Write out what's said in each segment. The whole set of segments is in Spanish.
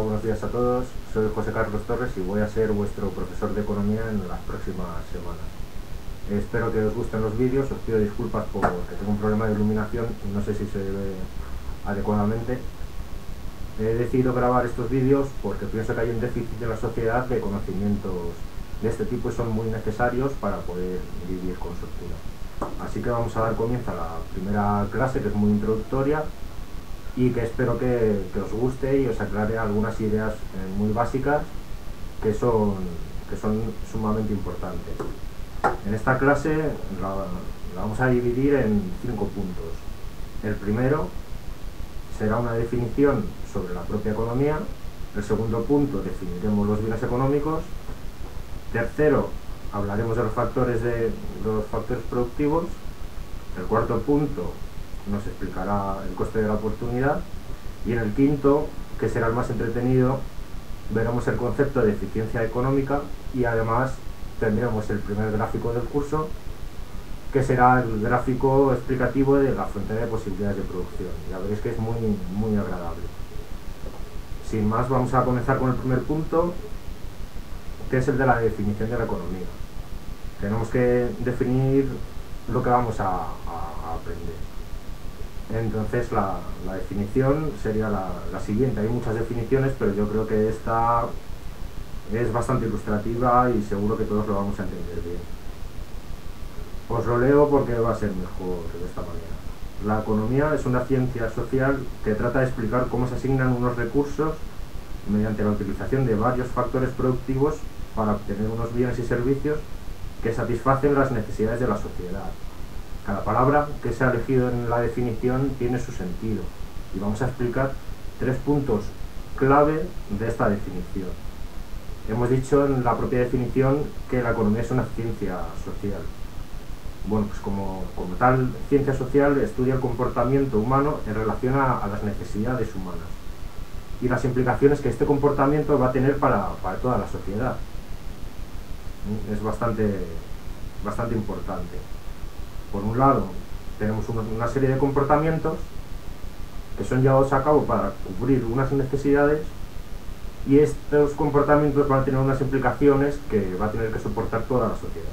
buenos días a todos. Soy José Carlos Torres y voy a ser vuestro profesor de economía en las próximas semanas. Espero que os gusten los vídeos, os pido disculpas porque tengo un problema de iluminación y no sé si se ve adecuadamente. He decidido grabar estos vídeos porque pienso que hay un déficit en la sociedad de conocimientos de este tipo y son muy necesarios para poder vivir con soltura. Así que vamos a dar comienzo a la primera clase, que es muy introductoria y que espero que os guste y os aclare algunas ideas muy básicas que son sumamente importantes. En esta clase la vamos a dividir en 5 puntos. El primero será una definición sobre la propia economía. El segundo punto, definiremos los bienes económicos. Tercero, hablaremos de los factores productivos. El cuarto punto nos explicará el coste de la oportunidad, y en el quinto, que será el más entretenido, veremos el concepto de eficiencia económica y además tendremos el primer gráfico del curso, que será el gráfico explicativo de la fuente de posibilidades de producción. Ya veréis que es muy agradable. Sin más, vamos a comenzar con el primer punto, que es el de la definición de la economía. Tenemos que definir lo que vamos a aprender. Entonces la definición sería la siguiente. Hay muchas definiciones, pero yo creo que esta es bastante ilustrativa y seguro que todos lo vamos a entender bien. Os lo leo porque va a ser mejor de esta manera. La economía es una ciencia social que trata de explicar cómo se asignan unos recursos mediante la utilización de varios factores productivos para obtener unos bienes y servicios que satisfacen las necesidades de la sociedad. Cada palabra que se ha elegido en la definición tiene su sentido y vamos a explicar 3 puntos clave de esta definición. Hemos dicho en la propia definición que la economía es una ciencia social. Bueno, pues como tal ciencia social estudia el comportamiento humano en relación a las necesidades humanas y las implicaciones que este comportamiento va a tener para toda la sociedad. Es bastante importante. Por un lado, tenemos una serie de comportamientos que son llevados a cabo para cubrir unas necesidades, y estos comportamientos van a tener unas implicaciones que va a tener que soportar toda la sociedad.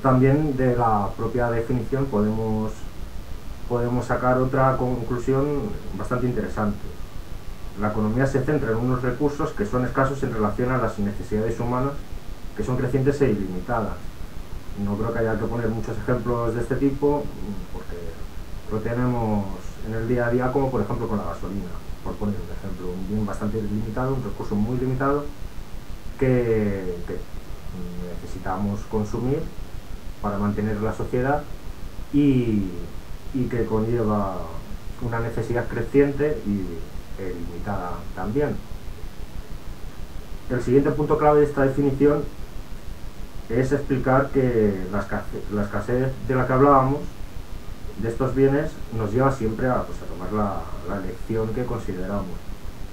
También de la propia definición podemos sacar otra conclusión bastante interesante. La economía se centra en unos recursos que son escasos en relación a las necesidades humanas, que son crecientes e ilimitadas. No creo que haya que poner muchos ejemplos de este tipo, porque lo tenemos en el día a día, como por ejemplo con la gasolina, por poner un ejemplo, un bien bastante limitado, un recurso muy limitado que necesitamos consumir para mantener la sociedad y que conlleva una necesidad creciente y limitada también. El siguiente punto clave de esta definición es explicar que la escasez de la que hablábamos de estos bienes nos lleva siempre a tomar la elección que consideramos,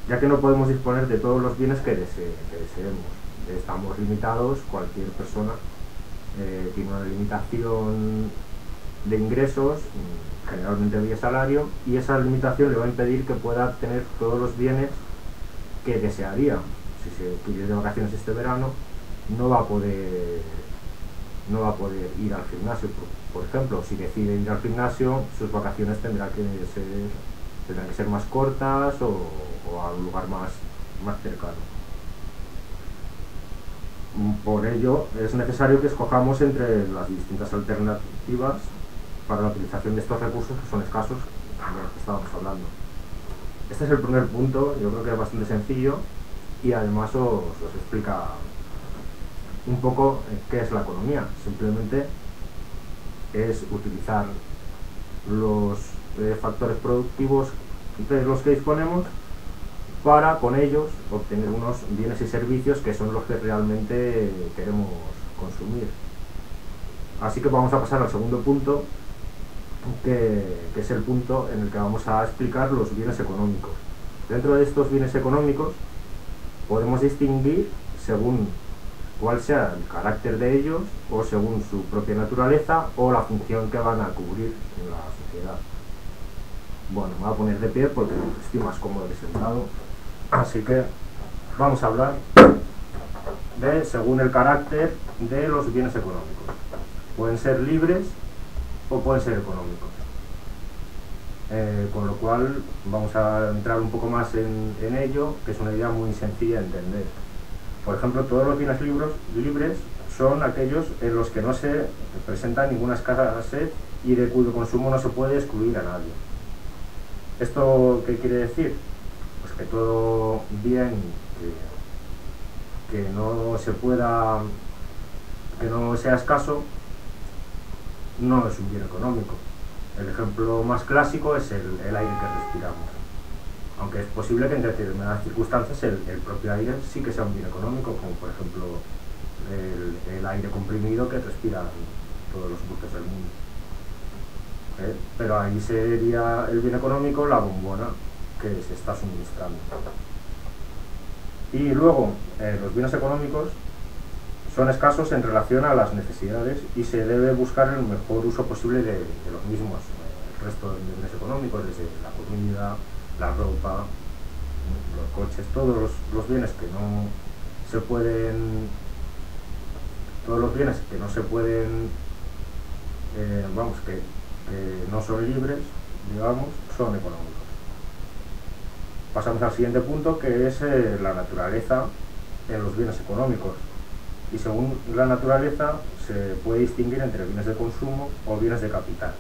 ya que no podemos disponer de todos los bienes que deseemos. Estamos limitados, cualquier persona tiene una limitación de ingresos, generalmente vía salario, y esa limitación le va a impedir que pueda tener todos los bienes que desearía. Si se quiere ir de vacaciones este verano, no va a poder ir al gimnasio, por ejemplo. Si decide ir al gimnasio, sus vacaciones tendrán que ser más cortas o a un lugar más cercano. Por ello es necesario que escojamos entre las distintas alternativas para la utilización de estos recursos que son escasos, de los que estábamos hablando. Este es el primer punto. Yo creo que es bastante sencillo y además os explica un poco qué es la economía. Simplemente es utilizar los factores productivos de los que disponemos para con ellos obtener unos bienes y servicios que son los que realmente queremos consumir. Así que vamos a pasar al segundo punto, que es el punto en el que vamos a explicar los bienes económicos. Dentro de estos bienes económicos podemos distinguir según cuál sea el carácter de ellos, o según su propia naturaleza o la función que van a cubrir en la sociedad. Bueno, me voy a poner de pie porque estoy más cómodo que sentado. Así que vamos a hablar de según el carácter de los bienes económicos. Pueden ser libres o pueden ser económicos. Con lo cual vamos a entrar un poco más en ello, que es una idea muy sencilla de entender. Por ejemplo, todos los bienes libres son aquellos en los que no se presenta ninguna escasez y de cuyo consumo no se puede excluir a nadie. ¿Esto qué quiere decir? Pues que todo bien que no se pueda, que no sea escaso, no es un bien económico. El ejemplo más clásico es el aire que respiramos. Aunque es posible que en determinadas circunstancias el propio aire sí que sea un bien económico, como por ejemplo el aire comprimido que respiran todos los buques del mundo. Pero ahí sería el bien económico la bombona que se está suministrando. Y luego, los bienes económicos son escasos en relación a las necesidades y se debe buscar el mejor uso posible de los mismos. El resto de bienes económicos, desde la comida, la ropa, los coches, todos los bienes que no se pueden, que no son libres, digamos, son económicos. Pasamos al siguiente punto, que es la naturaleza en los bienes económicos. Y según la naturaleza se puede distinguir entre bienes de consumo o bienes de capital.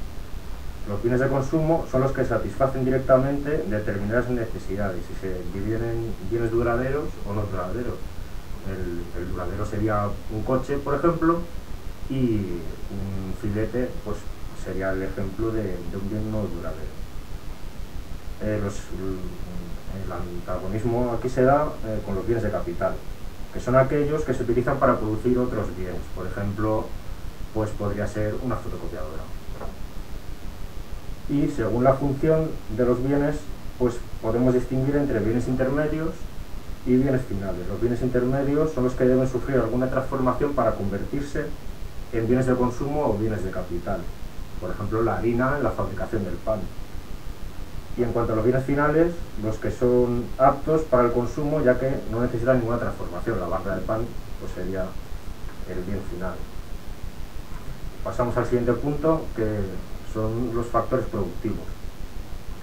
Los bienes de consumo son los que satisfacen directamente determinadas necesidades y se dividen en bienes duraderos o no duraderos. El duradero sería un coche, por ejemplo, y un filete pues sería el ejemplo de un bien no duradero. El antagonismo aquí se da con los bienes de capital, que son aquellos que se utilizan para producir otros bienes. Por ejemplo, pues podría ser una fotocopiadora. Y según la función de los bienes, pues podemos distinguir entre bienes intermedios y bienes finales. Los bienes intermedios son los que deben sufrir alguna transformación para convertirse en bienes de consumo o bienes de capital. Por ejemplo, la harina en la fabricación del pan. Y en cuanto a los bienes finales, los que son aptos para el consumo, ya que no necesitan ninguna transformación. La barra de pan pues sería el bien final. Pasamos al siguiente punto, que son los factores productivos.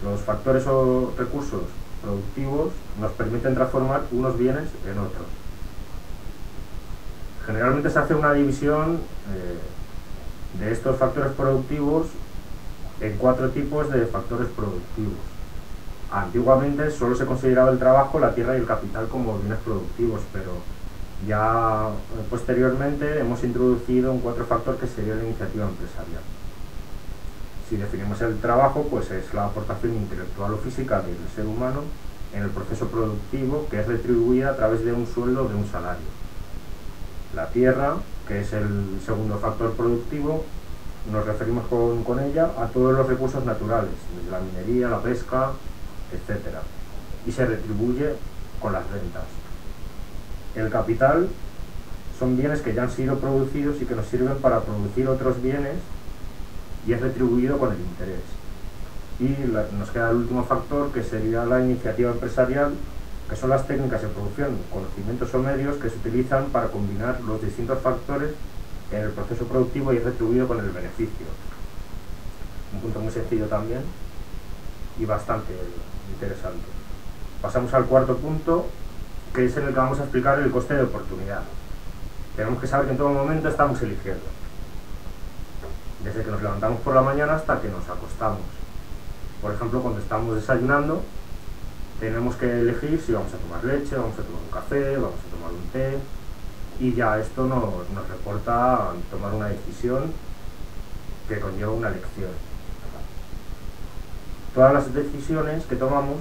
Los factores o recursos productivos nos permiten transformar unos bienes en otros. Generalmente se hace una división de estos factores productivos en 4 tipos de factores productivos. Antiguamente solo se consideraba el trabajo, la tierra y el capital como bienes productivos, pero ya posteriormente hemos introducido un 4º factor que sería la iniciativa empresarial. Si definimos el trabajo, pues es la aportación intelectual o física del ser humano en el proceso productivo, que es retribuida a través de un sueldo o de un salario. La tierra, que es el 2º factor productivo, nos referimos con ella a todos los recursos naturales, desde la minería, la pesca, etc. Y se retribuye con las rentas. El capital son bienes que ya han sido producidos y que nos sirven para producir otros bienes y es retribuido con el interés. Y nos queda el último factor, que sería la iniciativa empresarial, que son las técnicas de producción, conocimientos o medios que se utilizan para combinar los distintos factores en el proceso productivo y es retribuido con el beneficio. Un punto muy sencillo también y bastante interesante. Pasamos al 4º punto, que es en el que vamos a explicar el coste de oportunidad. Tenemos que saber que en todo momento estamos eligiendo, desde que nos levantamos por la mañana hasta que nos acostamos. Por ejemplo, cuando estamos desayunando, tenemos que elegir si vamos a tomar leche, vamos a tomar un café, vamos a tomar un té, y ya esto nos reporta tomar una decisión que conlleva una elección. Todas las decisiones que tomamos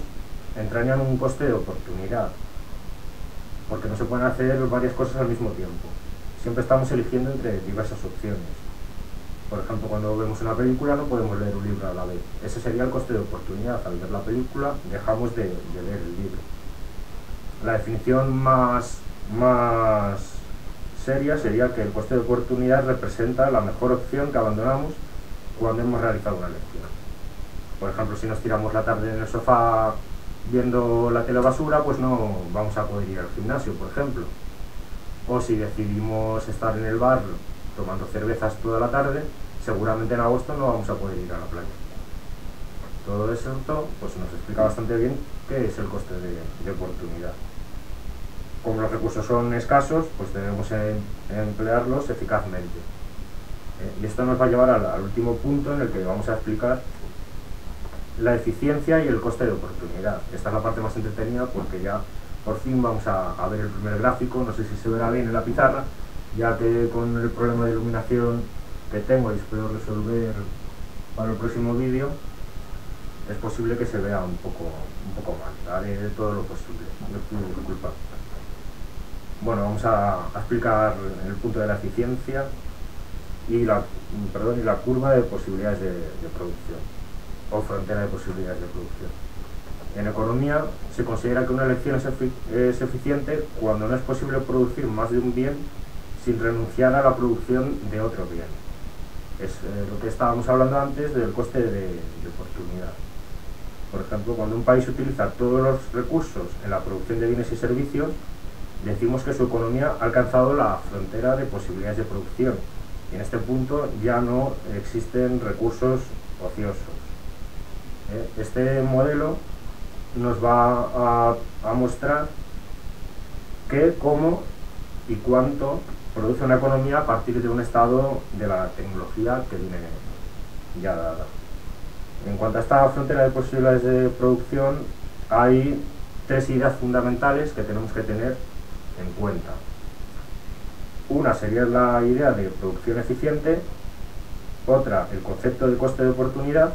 entrañan un coste de oportunidad, porque no se pueden hacer varias cosas al mismo tiempo. Siempre estamos eligiendo entre diversas opciones. Por ejemplo, cuando vemos una película no podemos leer un libro a la vez. Ese sería el coste de oportunidad. Al ver la película dejamos de leer el libro. La definición más seria sería que el coste de oportunidad representa la mejor opción que abandonamos cuando hemos realizado una elección. Por ejemplo, si nos tiramos la tarde en el sofá viendo la telebasura, pues no vamos a poder ir al gimnasio, por ejemplo. O si decidimos estar en el bar tomando cervezas toda la tarde, seguramente en agosto no vamos a poder ir a la playa. Todo eso pues nos explica bastante bien qué es el coste de oportunidad. Como los recursos son escasos, pues debemos emplearlos eficazmente. Y esto nos va a llevar al último punto, en el que vamos a explicar la eficiencia y el coste de oportunidad. Esta es la parte más entretenida, porque ya por fin vamos a ver el primer gráfico. No sé si se verá bien en la pizarra, ya que con el problema de iluminación que tengo y espero resolver para el próximo vídeo, es posible que se vea un poco mal. Haré todo lo posible, no pido disculpas. Bueno, vamos a explicar el punto de la eficiencia y la curva de posibilidades de producción, o frontera de posibilidades de producción. En economía se considera que una elección es eficiente cuando no es posible producir más de un bien sin renunciar a la producción de otro bien. Es lo que estábamos hablando antes del coste de oportunidad. Por ejemplo, cuando un país utiliza todos los recursos en la producción de bienes y servicios, decimos que su economía ha alcanzado la frontera de posibilidades de producción, y en este punto ya no existen recursos ociosos. Este modelo nos va a mostrar qué, cómo y cuánto produce una economía a partir de un estado de la tecnología que viene ya dada. En cuanto a esta frontera de posibilidades de producción, hay tres ideas fundamentales que tenemos que tener en cuenta. Una sería la idea de producción eficiente, otra el concepto de coste de oportunidad,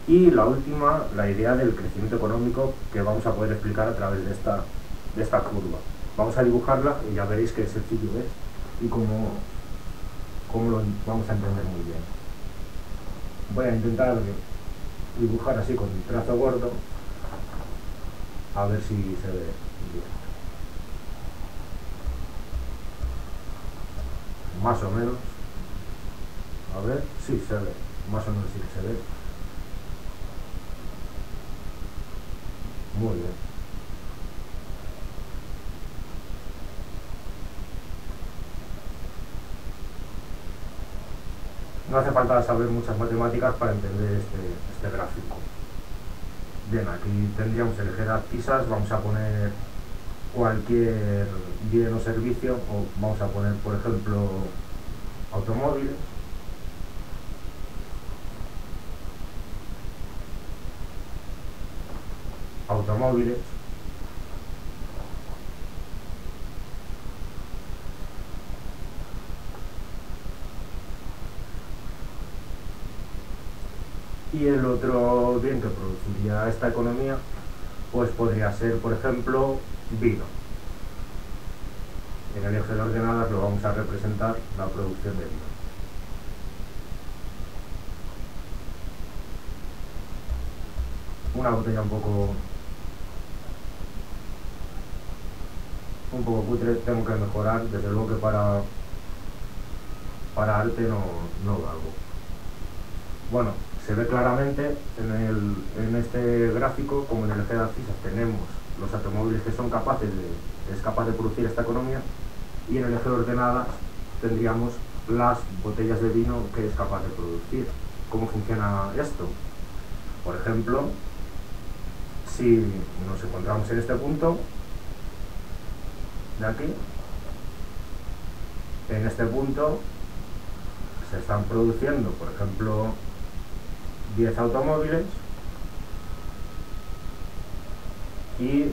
y la última la idea del crecimiento económico, que vamos a poder explicar a través de esta curva. Vamos a dibujarla y ya veréis qué sencillo es y cómo lo vamos a entender muy bien. Voy a intentar dibujar así con trazo gordo, a ver si se ve bien. Más o menos. A ver, sí se ve, más o menos sí se ve. Muy bien. No hace falta saber muchas matemáticas para entender este gráfico. Bien, aquí tendríamos el eje de abscisas. Vamos a poner cualquier bien o servicio, o vamos a poner, por ejemplo, automóviles. Y el otro bien que produciría esta economía, pues podría ser, por ejemplo, vino. En el eje de ordenadas lo vamos a representar la producción de vino. Una botella un poco cutre, tengo que mejorar, desde luego que para arte no valgo. Bueno, se ve claramente en este gráfico, como en el eje de abscisas tenemos los automóviles que son es capaz de producir esta economía, y en el eje de ordenadas tendríamos las botellas de vino que es capaz de producir. ¿Cómo funciona esto? Por ejemplo, si nos encontramos en este punto de aquí, en este punto se están produciendo, por ejemplo, 10 automóviles y 10.000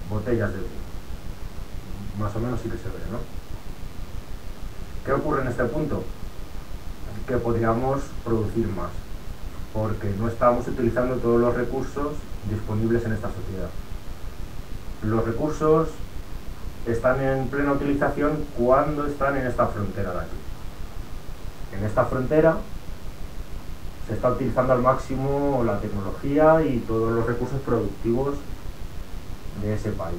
botellas de vino. Más o menos sí que se ve, ¿no? ¿Qué ocurre en este punto? Que podríamos producir más, porque no estamos utilizando todos los recursos disponibles en esta sociedad. Los recursos están en plena utilización cuando están en esta frontera de aquí. En esta frontera se está utilizando al máximo la tecnología y todos los recursos productivos de ese país.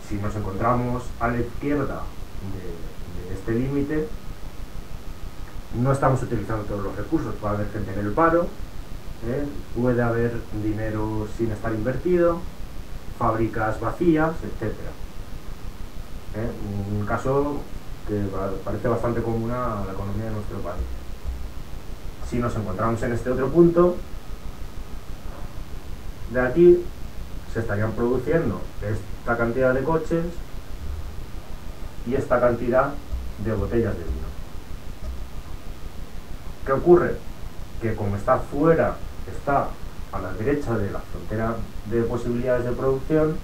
Si nos encontramos a la izquierda de este límite, no estamos utilizando todos los recursos. Puede haber gente en el paro, puede haber dinero sin estar invertido, fábricas vacías, etc. Un caso que parece bastante común a la economía de nuestro país. Si nos encontramos en este otro punto, de aquí se estarían produciendo esta cantidad de coches y esta cantidad de botellas de vino. ¿Qué ocurre? Que como está fuera, está a la derecha de la frontera de posibilidades de producción,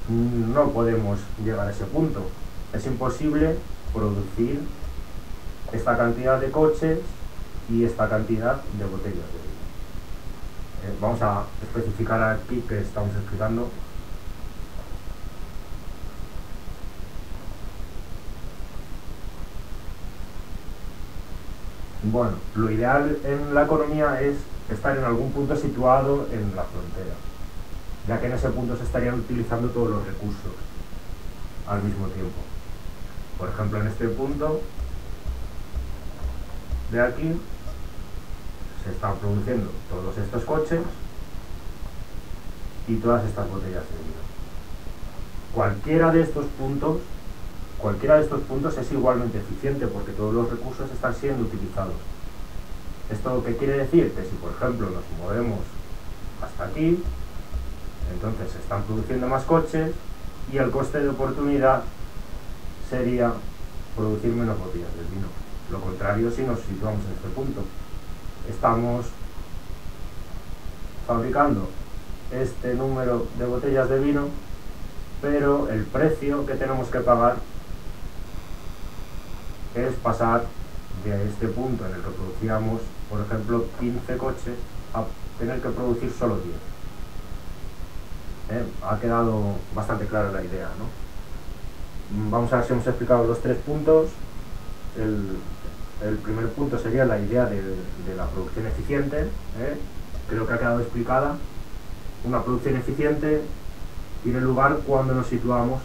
no podemos llegar a ese punto. Es imposible producir esta cantidad de coches y esta cantidad de botellas de vino. Vamos a especificar aquí que estamos explicando. Bueno, lo ideal en la economía es estar en algún punto situado en la frontera, ya que en ese punto se estarían utilizando todos los recursos al mismo tiempo. Por ejemplo, en este punto de aquí se están produciendo todos estos coches y todas estas botellas de vino. Cualquiera de estos puntos es igualmente eficiente porque todos los recursos están siendo utilizados. ¿Esto qué quiere decir? Que si por ejemplo nos movemos hasta aquí, entonces se están produciendo más coches y el coste de oportunidad sería producir menos botellas de vino. Lo contrario si nos situamos en este punto. Estamos fabricando este número de botellas de vino, pero el precio que tenemos que pagar es pasar de este punto en el que producíamos, por ejemplo, 15 coches a tener que producir solo 10. Ha quedado bastante clara la idea, ¿no? Vamos a ver si hemos explicado los tres puntos. El primer punto sería la idea de la producción eficiente. Creo que ha quedado explicada. Una producción eficiente tiene lugar cuando nos situamos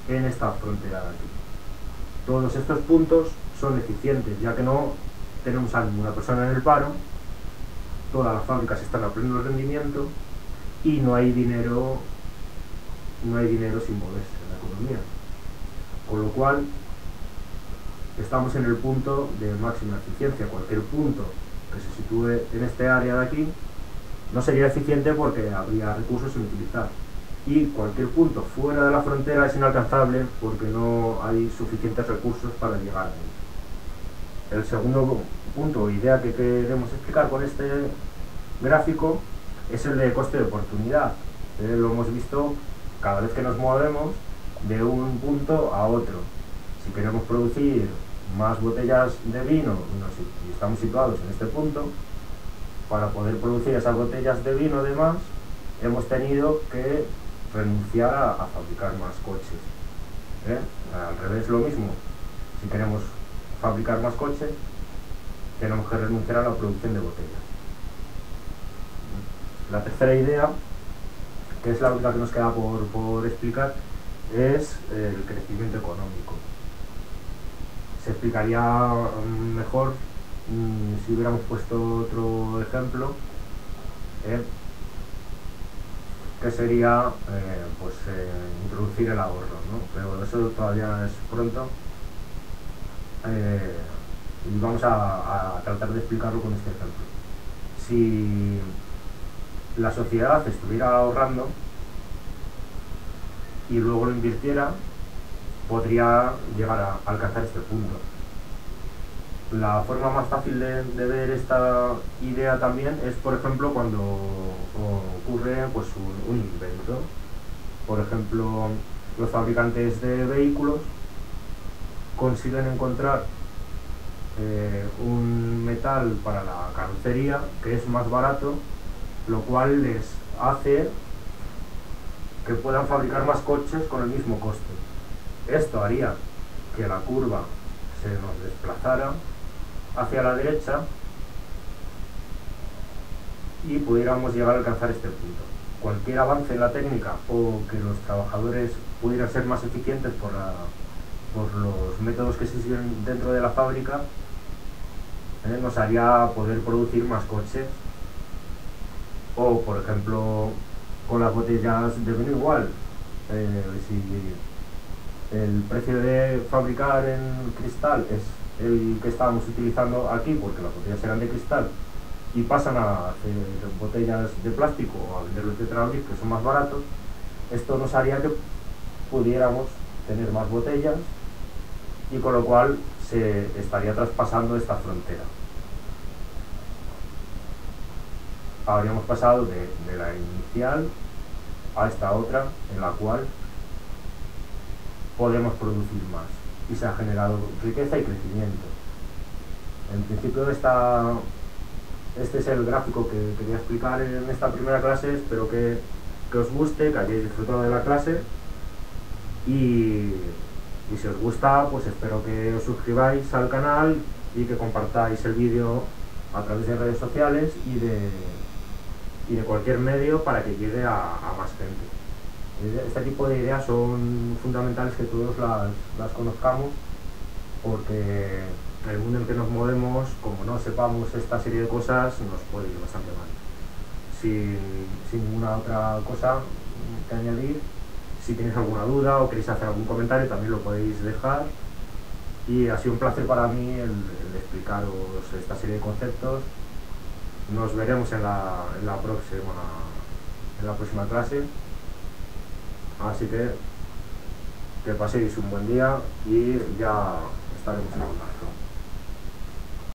en esta frontera de aquí. Todos estos puntos son eficientes, ya que no tenemos a ninguna persona en el paro, todas las fábricas están a pleno rendimiento y no hay dinero sin moverse en la economía. Con lo cual, estamos en el punto de máxima eficiencia. Cualquier punto que se sitúe en este área de aquí no sería eficiente porque habría recursos sin utilizar. Y cualquier punto fuera de la frontera es inalcanzable porque no hay suficientes recursos para llegar a él. El segundo punto o idea que queremos explicar con este gráfico es el de coste de oportunidad. Lo hemos visto cada vez que nos movemos de un punto a otro. Si queremos producir más botellas de vino y estamos situados en este punto, para poder producir esas botellas de vino de más, hemos tenido que renunciar a fabricar más coches. Al revés, lo mismo. Si queremos fabricar más coches, tenemos que renunciar a la producción de botellas. La tercera idea, que es la única que nos queda por explicar, es el crecimiento económico. Se explicaría mejor si hubiéramos puesto otro ejemplo, que sería introducir el ahorro, ¿no? Pero eso todavía es pronto y vamos a tratar de explicarlo con este ejemplo. Si la sociedad estuviera ahorrando y luego lo invirtiera, podría llegar a alcanzar este punto. La forma más fácil de ver esta idea también es, por ejemplo, cuando ocurre pues, un invento. Por ejemplo, los fabricantes de vehículos consiguen encontrar un metal para la carrocería que es más barato, lo cual les hace que puedan fabricar más coches con el mismo coste. Esto haría que la curva se nos desplazara hacia la derecha y pudiéramos llegar a alcanzar este punto. Cualquier avance en la técnica o que los trabajadores pudieran ser más eficientes por los métodos que se siguen dentro de la fábrica nos haría poder producir más coches. O por ejemplo con las botellas de vino igual, si el precio de fabricar en cristal es el que estábamos utilizando aquí porque las botellas eran de cristal y pasan a hacer botellas de plástico o a venderlos de Tetrabric que son más baratos, esto nos haría que pudiéramos tener más botellas y con lo cual se estaría traspasando esta frontera. Habríamos pasado de la inicial a esta otra en la cual podemos producir más y se ha generado riqueza y crecimiento. En principio este es el gráfico que quería explicar en esta primera clase. Espero que os guste, que hayáis disfrutado de la clase y si os gusta, pues espero que os suscribáis al canal y que compartáis el vídeo a través de redes sociales y de cualquier medio para que llegue a más gente. Este tipo de ideas son fundamentales que todos las conozcamos, porque en el mundo en que nos movemos, como no sepamos esta serie de cosas, nos puede ir bastante mal. Sin ninguna otra cosa que añadir, si tenéis alguna duda o queréis hacer algún comentario también lo podéis dejar, y ha sido un placer para mí el explicaros esta serie de conceptos. Nos veremos en la próxima clase, así que paséis un buen día y ya estaremos en contacto.